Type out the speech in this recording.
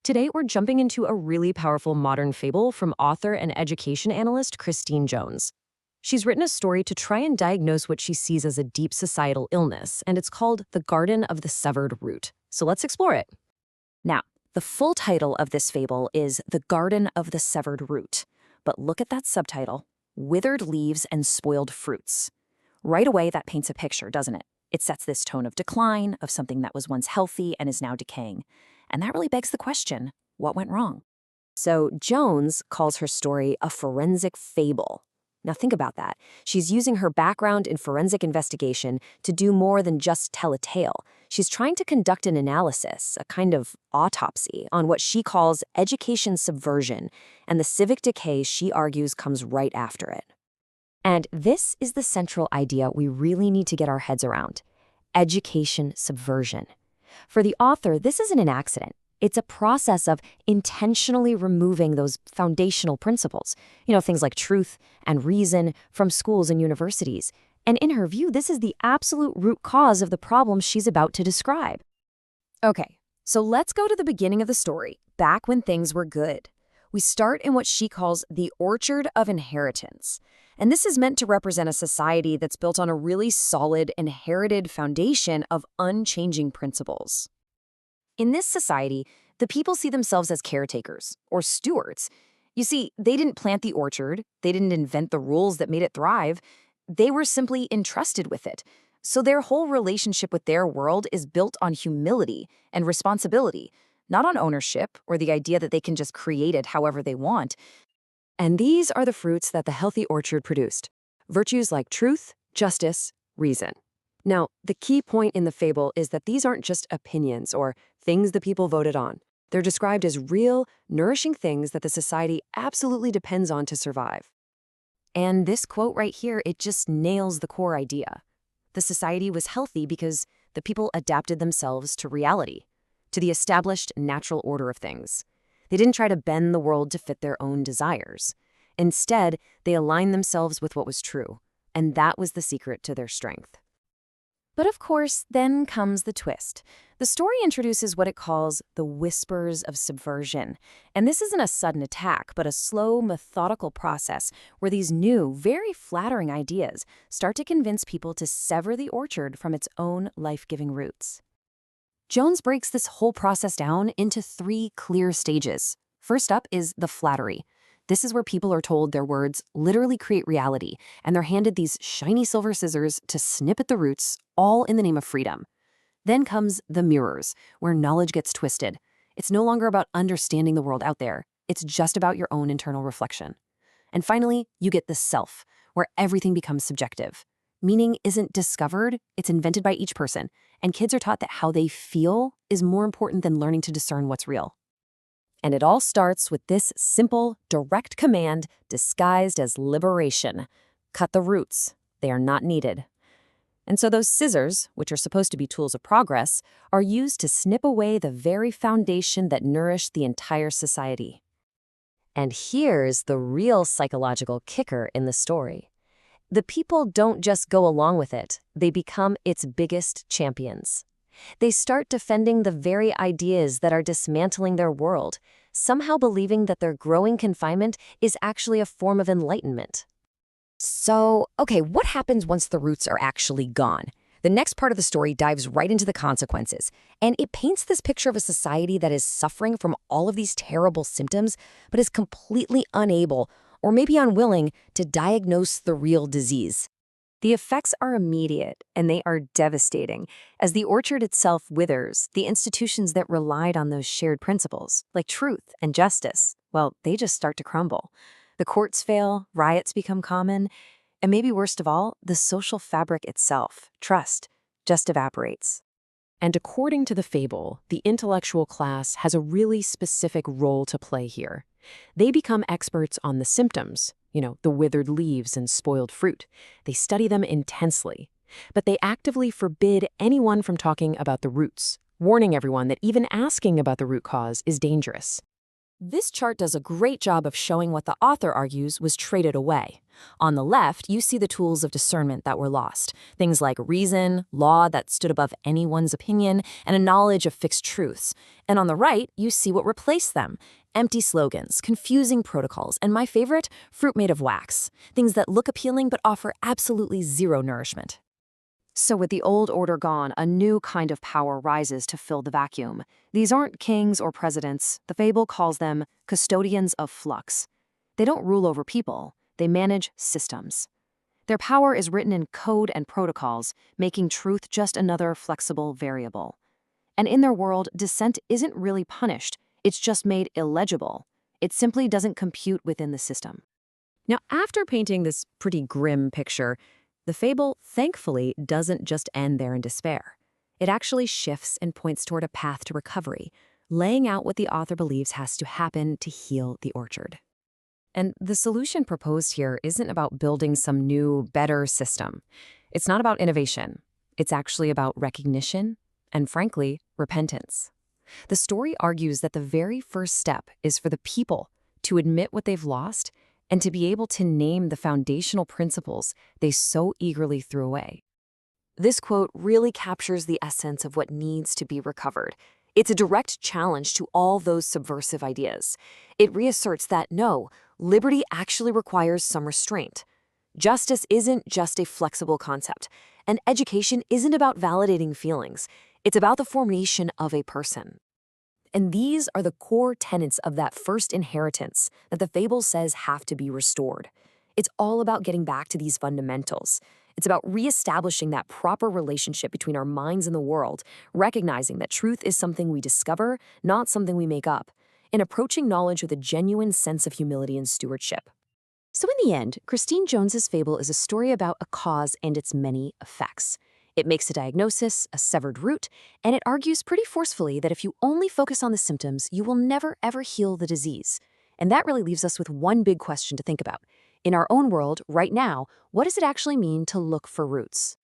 Today, we're jumping into a really powerful modern fable from author and education analyst Christine Jones. She's written a story to try and diagnose what she sees as a deep societal illness, and it's called The Garden of the Severed Root. So let's explore it. Now, the full title of this fable is The Garden of the Severed Root. But look at that subtitle, Withered Leaves and Spoiled Fruits. Right away, that paints a picture, doesn't it? It sets this tone of decline, of something that was once healthy and is now decaying. And that really begs the question, what went wrong? So Jones calls her story a forensic fable. Now think about that. She's using her background in forensic investigation to do more than just tell a tale. She's trying to conduct an analysis, a kind of autopsy, on what she calls education subversion, and the civic decay she argues comes right after it. And this is the central idea we really need to get our heads around: education subversion. For the author, this isn't an accident. It's a process of intentionally removing those foundational principles, things like truth and reason, from schools and universities. And in her view, this is the absolute root cause of the problems she's about to describe. Okay, so let's go to the beginning of the story, back when things were good. We start in what she calls the Orchard of Inheritance. And this is meant to represent a society that's built on a really solid, inherited foundation of unchanging principles. In this society, the people see themselves as caretakers, or stewards. You see, they didn't plant the orchard, they didn't invent the rules that made it thrive, they were simply entrusted with it. So their whole relationship with their world is built on humility and responsibility, not on ownership or the idea that they can just create it however they want. And these are the fruits that the healthy orchard produced: virtues like truth, justice, reason. Now, the key point in the fable is that these aren't just opinions or things the people voted on. They're described as real, nourishing things that the society absolutely depends on to survive. And this quote right here, it just nails the core idea. The society was healthy because the people adapted themselves to reality, to the established natural order of things. They didn't try to bend the world to fit their own desires. Instead, they aligned themselves with what was true, and that was the secret to their strength. But of course, then comes the twist. The story introduces what it calls the whispers of subversion. And this isn't a sudden attack, but a slow, methodical process where these new, very flattering ideas start to convince people to sever the orchard from its own life-giving roots. Jones breaks this whole process down into 3 clear stages. First up is the flattery. This is where people are told their words literally create reality, and they're handed these shiny silver scissors to snip at the roots, all in the name of freedom. Then comes the mirrors, where knowledge gets twisted. It's no longer about understanding the world out there. It's just about your own internal reflection. And finally, you get the self, where everything becomes subjective. Meaning isn't discovered, it's invented by each person, and kids are taught that how they feel is more important than learning to discern what's real. And it all starts with this simple, direct command disguised as liberation: cut the roots. They are not needed. And so those scissors, which are supposed to be tools of progress, are used to snip away the very foundation that nourished the entire society. And here's the real psychological kicker in the story. The people don't just go along with it, they become its biggest champions. They start defending the very ideas that are dismantling their world, somehow believing that their growing confinement is actually a form of enlightenment. So, okay, what happens once the roots are actually gone? The next part of the story dives right into the consequences, and it paints this picture of a society that is suffering from all of these terrible symptoms, but is completely unable, or maybe unwilling, to diagnose the real disease. The effects are immediate, and they are devastating. As the orchard itself withers, the institutions that relied on those shared principles, like truth and justice, well, they just start to crumble. The courts fail, riots become common, and maybe worst of all, the social fabric itself, trust, just evaporates. And according to the fable, the intellectual class has a really specific role to play here. They become experts on the symptoms, the withered leaves and spoiled fruit. They study them intensely, but they actively forbid anyone from talking about the roots, warning everyone that even asking about the root cause is dangerous. This chart does a great job of showing what the author argues was traded away. On the left, you see the tools of discernment that were lost, things like reason, law that stood above anyone's opinion, and a knowledge of fixed truths. And on the right, you see what replaced them: empty slogans, confusing protocols, and my favorite, fruit made of wax, things that look appealing but offer absolutely zero nourishment. So with the old order gone, a new kind of power rises to fill the vacuum. These aren't kings or presidents. The fable calls them custodians of flux. They don't rule over people. They manage systems. Their power is written in code and protocols, making truth just another flexible variable. And in their world, dissent isn't really punished. It's just made illegible. It simply doesn't compute within the system. Now, after painting this pretty grim picture, the fable, thankfully, doesn't just end there in despair. It actually shifts and points toward a path to recovery, laying out what the author believes has to happen to heal the orchard. And the solution proposed here isn't about building some new, better system. It's not about innovation. It's actually about recognition and, frankly, repentance. The story argues that the very first step is for the people to admit what they've lost and to be able to name the foundational principles they so eagerly threw away. This quote really captures the essence of what needs to be recovered. It's a direct challenge to all those subversive ideas. It reasserts that, no, liberty actually requires some restraint. Justice isn't just a flexible concept, and education isn't about validating feelings. It's about the formation of a person. And these are the core tenets of that first inheritance that the fable says have to be restored. It's all about getting back to these fundamentals. It's about reestablishing that proper relationship between our minds and the world, recognizing that truth is something we discover, not something we make up, and approaching knowledge with a genuine sense of humility and stewardship. So in the end, Christine Jones's fable is a story about a cause and its many effects. It makes a diagnosis, a severed root, and it argues pretty forcefully that if you only focus on the symptoms, you will never, ever heal the disease. And that really leaves us with one big question to think about. In our own world, right now, what does it actually mean to look for roots?